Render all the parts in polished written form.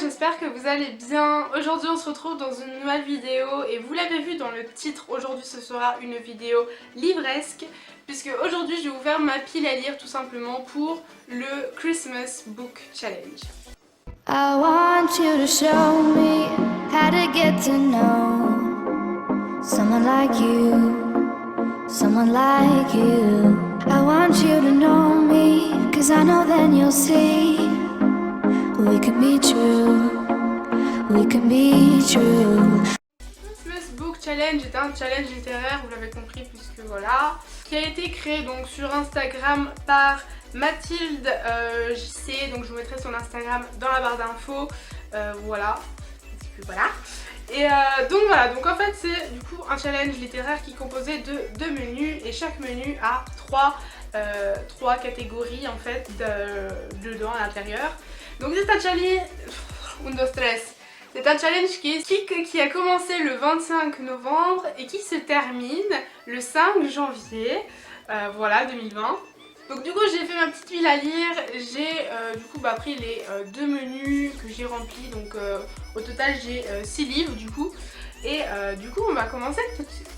j'espère que vous allez bien. Aujourd'hui on se retrouve dans une nouvelle vidéo et vous l'avez vu dans le titre, aujourd'hui ce sera une vidéo livresque puisque aujourd'hui je vais vous faire ma pile à lire tout simplement pour le Christmas Book Challenge. I want you to show me how to get to know someone like you, someone like you. I want you to know me, 'cause I know then you'll see we can be true, we can be true. Christmas Book Challenge est un challenge littéraire, vous l'avez compris puisque voilà, qui a été créé donc sur Instagram par Mathilde JC, donc je vous mettrai son Instagram dans la barre d'infos, voilà, et donc voilà, donc en fait c'est du coup un challenge littéraire qui est composé de deux menus et chaque menu a trois catégories en fait dedans à l'intérieur. Donc c'est un challenge, c'est un challenge qui a commencé le 25 novembre et qui se termine le 5 janvier, voilà 2020. Donc du coup j'ai fait ma petite pile à lire, j'ai du coup pris les deux menus que j'ai remplis, donc au total j'ai 6 livres du coup, et du coup on va commencer tout de suite.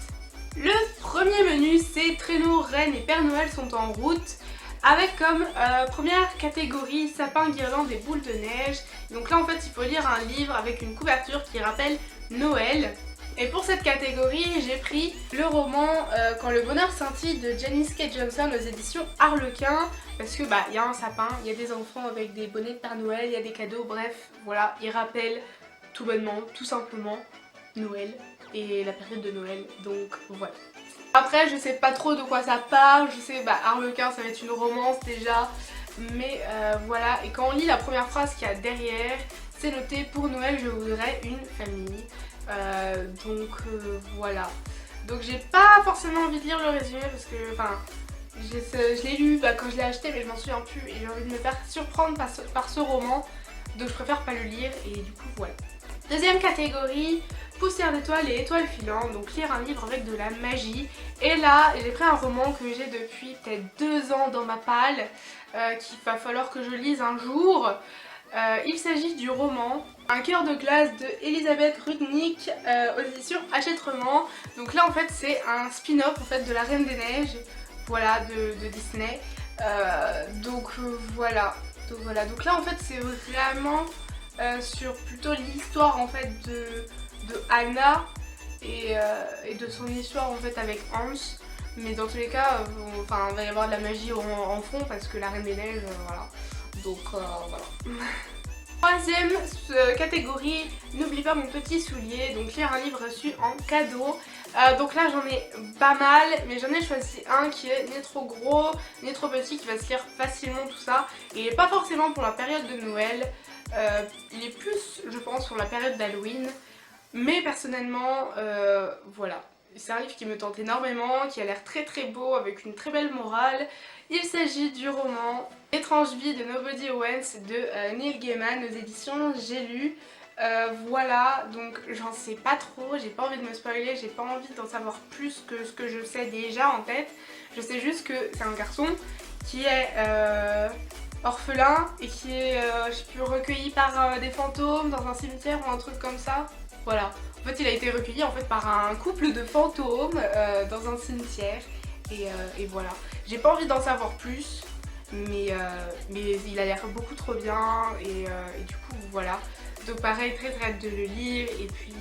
Le premier menu c'est Traîneau, Reine et Père Noël sont en route, avec comme première catégorie sapin, guirlande et boule de neige. Donc là en fait il faut lire un livre avec une couverture qui rappelle Noël. Et pour cette catégorie, j'ai pris le roman Quand le bonheur scintille de Janice K. Johnson aux éditions Harlequin. Parce que il y a un sapin, il y a des enfants avec des bonnets de Père Noël, il y a des cadeaux, bref, voilà, il rappelle tout bonnement, tout simplement Noël et la période de Noël, donc voilà. Après, je sais pas trop de quoi ça parle, je sais, Harlequin ça va être une romance déjà, mais voilà, et quand on lit la première phrase qu'il y a derrière, c'est noté pour Noël je voudrais une famille. Voilà, donc j'ai pas forcément envie de lire le résumé parce que je l'ai lu quand je l'ai acheté mais je m'en souviens plus et j'ai envie de me faire surprendre par ce roman, donc je préfère pas le lire et du coup voilà. Deuxième catégorie, poussière d'étoiles et étoiles filantes, donc lire un livre avec de la magie. Et là j'ai pris un roman que j'ai depuis peut-être 2 ans dans ma palle, qu'il va falloir que je lise un jour. Il s'agit du roman Un cœur de glace de Elisabeth Rudnick aux éditions Hachette-Roman. Donc là en fait c'est un spin-off en fait de La Reine des Neiges, voilà, de Disney. Voilà. Donc là en fait c'est vraiment sur plutôt l'histoire en fait de Anna et de son histoire en fait avec Hans. Mais dans tous les cas, il va y avoir de la magie en fond parce que La Reine des Neiges, voilà. Donc voilà. Troisième catégorie, n'oublie pas mon petit soulier, donc lire un livre reçu en cadeau. Donc là j'en ai pas mal, mais j'en ai choisi un qui est ni trop gros ni trop petit, qui va se lire facilement tout ça. Et il n'est pas forcément pour la période de Noël, il est plus je pense pour la période d'Halloween. Mais personnellement, voilà. C'est un livre qui me tente énormément, qui a l'air très très beau, avec une très belle morale. Il s'agit du roman Étrange vie de Nobody Owens de Neil Gaiman aux éditions J'ai lu. Voilà, donc j'en sais pas trop, j'ai pas envie de me spoiler, j'ai pas envie d'en savoir plus que ce que je sais déjà en tête. Je sais juste que c'est un garçon qui est orphelin et qui est je sais plus, recueilli par des fantômes dans un cimetière ou un truc comme ça. Voilà. En fait il a été recueilli en fait par un couple de fantômes dans un cimetière et voilà. J'ai pas envie d'en savoir plus, mais il a l'air beaucoup trop bien et du coup voilà. Donc pareil, très très hâte de le lire et puis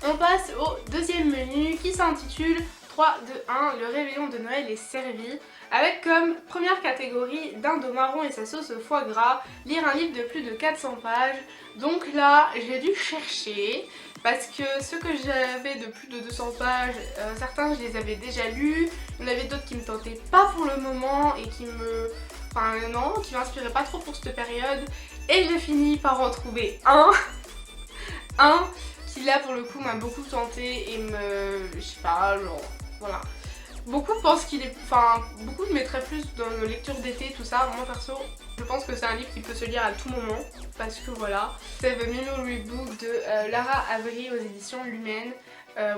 voilà. On passe au deuxième menu qui s'intitule 3, 2, 1, le réveillon de Noël est servi, avec comme première catégorie Dinde au marron et sa sauce au foie gras, lire un livre de plus de 400 pages. Donc là j'ai dû chercher parce que ceux que j'avais de plus de 200 pages, certains je les avais déjà lus, il y en avait d'autres qui me tentaient pas pour le moment et qui m'inspiraient pas trop pour cette période, et j'ai fini par en trouver un qui là pour le coup m'a beaucoup tenté et je sais pas, genre voilà. Beaucoup pensent qu'il est, beaucoup le mettraient plus dans lecture d'été tout ça. Moi perso, je pense que c'est un livre qui peut se lire à tout moment parce que voilà. C'est The Memory Book de Lara Avery aux éditions Lumen.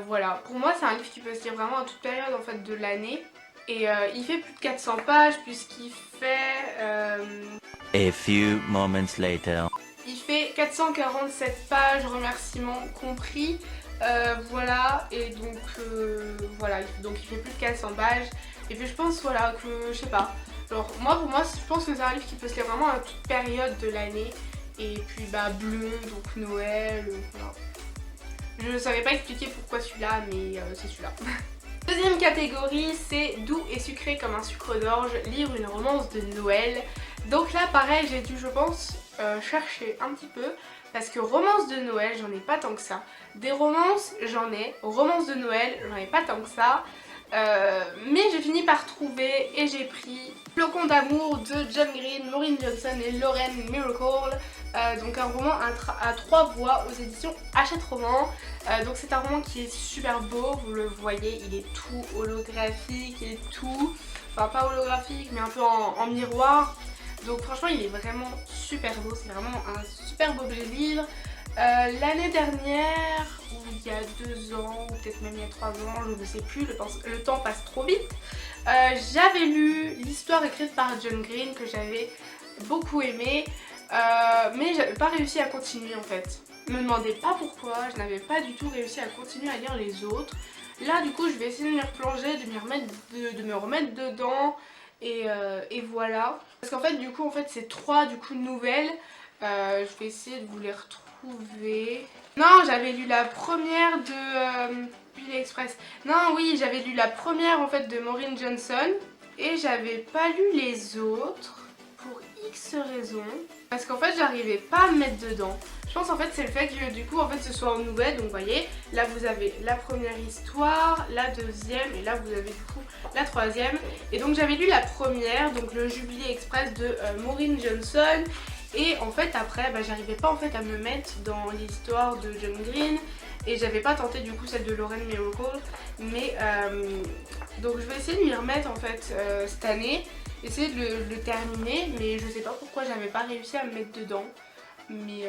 Voilà, pour moi c'est un livre qui peut se lire vraiment à toute période en fait de l'année. Et il fait plus de 400 pages puisqu'il fait... A few moments later. Il fait 447 pages, remerciements compris. Voilà, et donc voilà, donc il fait plus de 400 pages. Et puis je pense voilà que, je sais pas, alors moi pour moi je pense que c'est un livre qui peut se lire vraiment à toute période de l'année. Et puis bah bleu, donc Noël, voilà. Je ne savais pas expliquer pourquoi celui-là, mais c'est celui-là. Deuxième catégorie, c'est doux et sucré comme un sucre d'orge, lire une romance de Noël. Donc là pareil, j'ai dû je pense chercher un petit peu, parce que romances de Noël j'en ai pas tant que ça. Des romances j'en ai, romances de Noël j'en ai pas tant que ça. Mais j'ai fini par trouver et j'ai pris Flocon d'amour de John Green, Maureen Johnson et Lauren Miracle. Donc un roman à 3 voix aux éditions Hachette Roman. Donc c'est un roman qui est super beau, vous le voyez, il est tout holographique et tout. Enfin pas holographique mais un peu en miroir. Donc franchement il est vraiment super beau, c'est vraiment un superbe objet de livre. L'année dernière, ou il y a 2 ans, ou peut-être même il y a 3 ans, je ne sais plus, le temps passe trop vite. J'avais lu l'histoire écrite par John Green que j'avais beaucoup aimé, mais j'avais pas réussi à continuer en fait. Me demandez pas pourquoi, je n'avais pas du tout réussi à continuer à lire les autres. Là du coup je vais essayer de m'y replonger, de me remettre dedans et voilà. Parce qu'en fait du coup c'est 3 nouvelles. Je vais essayer de vous les retrouver. Non, j'avais lu la première de Billy Express. Non, oui, j'avais lu la première en fait de Maureen Johnson et j'avais pas lu les autres pour X raisons. Parce qu'en fait, j'arrivais pas à me mettre dedans. Je pense en fait c'est le fait que du coup ce soit en nouvelle. Donc vous voyez, là vous avez la première histoire, la deuxième et là vous avez du coup la troisième. Et donc j'avais lu la première, donc le Jubilee Express de Maureen Johnson. Et en fait après j'arrivais pas en fait à me mettre dans l'histoire de John Green et j'avais pas tenté du coup celle de Lauren Miracle, mais donc je vais essayer de m'y remettre en fait cette année, essayer de le terminer, mais je sais pas pourquoi j'avais pas réussi à me mettre dedans, mais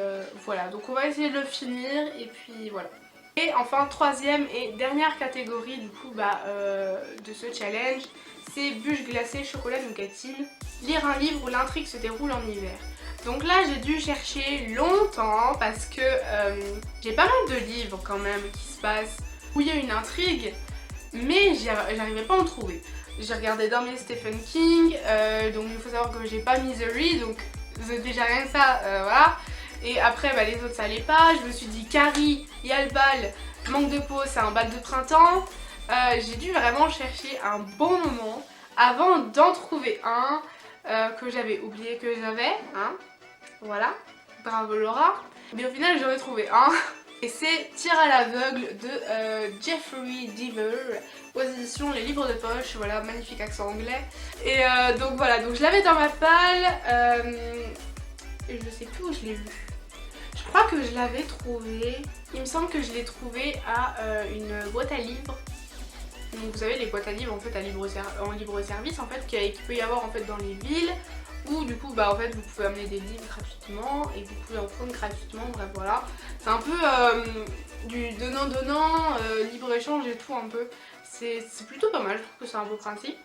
voilà, donc on va essayer de le finir et puis voilà. Et enfin troisième et dernière catégorie du coup de ce challenge, c'est bûche glacée chocolat nougatine, lire un livre où l'intrigue se déroule en hiver. Donc là j'ai dû chercher longtemps parce que j'ai pas mal de livres quand même qui se passent où il y a une intrigue, mais j'arrivais pas à en trouver. J'ai regardé dans mes Stephen King, donc il faut savoir que j'ai pas Misery, donc déjà rien que ça, voilà. Et après les autres ça allait pas, je me suis dit Carrie, il y a le bal, manque de peau, c'est un bal de printemps. J'ai dû vraiment chercher un bon moment avant d'en trouver un que j'avais oublié que j'avais, hein. Voilà, bravo Laura. Mais au final j'en ai trouvé un. Et c'est Tir à l'aveugle de Jeffrey Deaver aux éditions Les Livres de Poche. Voilà, magnifique accent anglais. Et donc voilà, donc je l'avais dans ma palle. Et je sais plus où je l'ai lu. Je crois que je l'avais trouvé. Il me semble que je l'ai trouvé à une boîte à livres. Donc vous savez les boîtes à livres en fait en libre service en fait qu'il peut y avoir en fait dans les villes. Où du coup en fait vous pouvez amener des livres gratuitement et vous pouvez en prendre gratuitement, bref voilà. C'est un peu du donnant-donnant, libre-échange et tout un peu. C'est plutôt pas mal, je trouve que c'est un beau principe.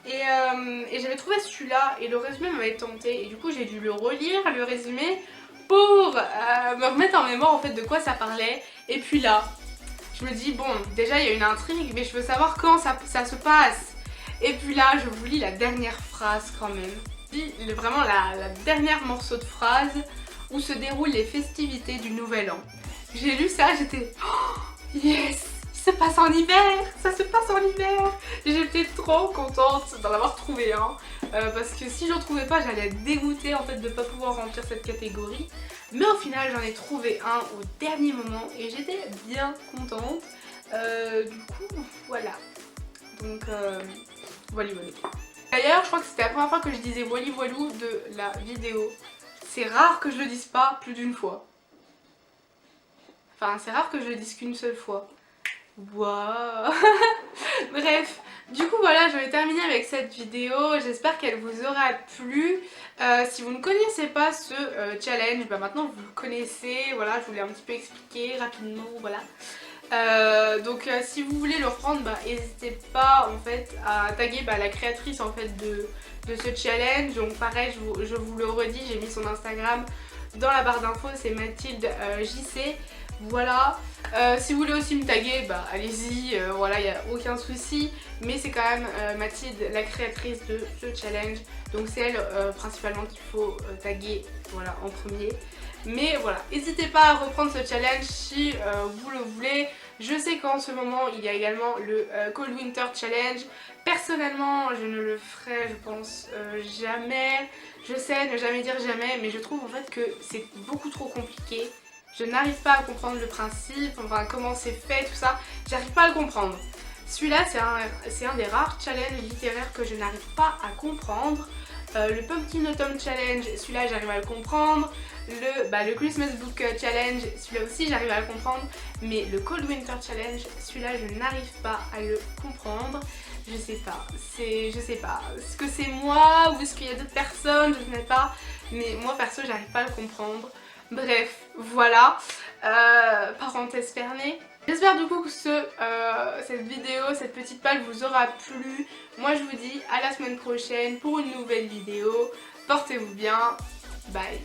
Et j'avais trouvé celui-là et le résumé m'avait tenté et du coup j'ai dû le relire, le résumé, pour me remettre en mémoire en fait de quoi ça parlait. Et puis là, je me dis bon déjà il y a une intrigue mais je veux savoir quand ça se passe. Et puis là je vous lis la dernière phrase quand même. Vraiment la dernière morceau de phrase où se déroulent les festivités du nouvel an. J'ai lu ça, j'étais oh, yes, il se passe en hiver, ça se passe en hiver. J'étais trop contente d'en avoir trouvé un parce que si j'en trouvais pas j'allais être dégoûtée en fait de pas pouvoir remplir cette catégorie. Mais au final j'en ai trouvé un au dernier moment et j'étais bien contente. Du coup voilà, donc voilà. D'ailleurs, je crois que c'était la première fois que je disais wally voilou de la vidéo. C'est rare que je le dise pas plus d'une fois. Enfin, c'est rare que je le dise qu'une seule fois. Waouh. Bref, du coup voilà, je vais terminer avec cette vidéo. J'espère qu'elle vous aura plu. Si vous ne connaissez pas ce challenge, maintenant vous le connaissez. Voilà, je vous l'ai un petit peu expliqué rapidement, voilà. Donc si vous voulez le reprendre, n'hésitez pas en fait à taguer la créatrice en fait de ce challenge. Donc pareil, je vous le redis, j'ai mis son Instagram dans la barre d'infos, c'est Mathilde JC. Voilà, si vous voulez aussi me taguer, bah allez-y, voilà, il n'y a aucun souci. Mais c'est quand même Mathilde, la créatrice de ce challenge. Donc c'est elle principalement qu'il faut taguer, voilà, en premier. Mais voilà, n'hésitez pas à reprendre ce challenge si vous le voulez. Je sais qu'en ce moment, il y a également le Cold Winter Challenge. Personnellement, je ne le ferai, je pense, jamais. Je sais, ne jamais dire jamais, mais je trouve en fait que c'est beaucoup trop compliqué. Je n'arrive pas à comprendre le principe, enfin comment c'est fait, tout ça. J'arrive pas à le comprendre. Celui-là, c'est un des rares challenges littéraires que je n'arrive pas à comprendre. Le Pumpkin Autumn Challenge, celui-là j'arrive à le comprendre. Le Christmas Book Challenge, celui-là aussi j'arrive à le comprendre. Mais le Cold Winter Challenge, celui-là je n'arrive pas à le comprendre. Je sais pas, est-ce que c'est moi ou est-ce qu'il y a d'autres personnes, je ne sais pas. Mais moi perso j'arrive pas à le comprendre. Bref, voilà, parenthèse fermée. J'espère du coup que cette vidéo, cette petite palle vous aura plu. Moi je vous dis à la semaine prochaine pour une nouvelle vidéo. Portez-vous bien, bye.